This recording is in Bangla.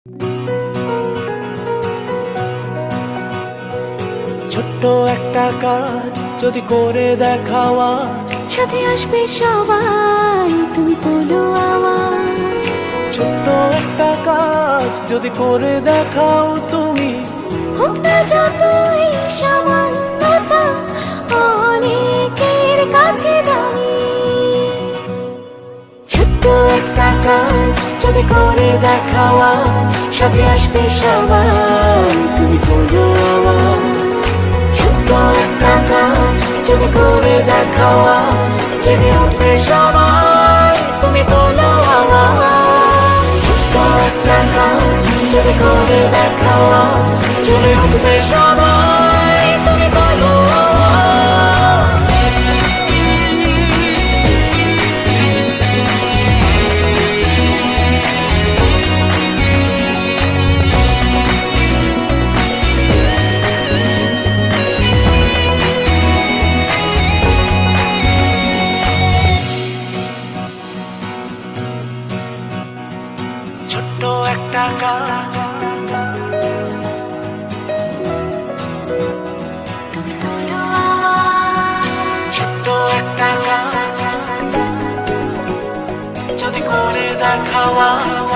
ছোট্ট একটা কাজ যদি করে দেখাও আজ, সাথে আসবে সবাই, তুমি তোলো আওয়াজ। ছোট্ট একটা কাজ যদি করে দেখাও তুমি, হোক না যতই সামান্যতা, অনেকের কাছে দামি। ছোট্ট একটা কাজ যদি করে দেখাও আজ, সাথে আসবে সবাই, তুমি তোলো আওয়াজ। ছোট্ট একটা কাজ যদি করে দেখাও আজ, জেগে উঠবে সবাই, তুমি তোলো আওয়াজ। ছোট্ট একটা কাজ যদি করে দেখাও আজ, জেগে উঠবে সবাই, তুমি তোলো আওয়াজ। ছোট্ট একটা কাজ, তুমি তোলো আওয়াজ। ছোট্ট একটা কাজ যদি করে দেখাও আজ,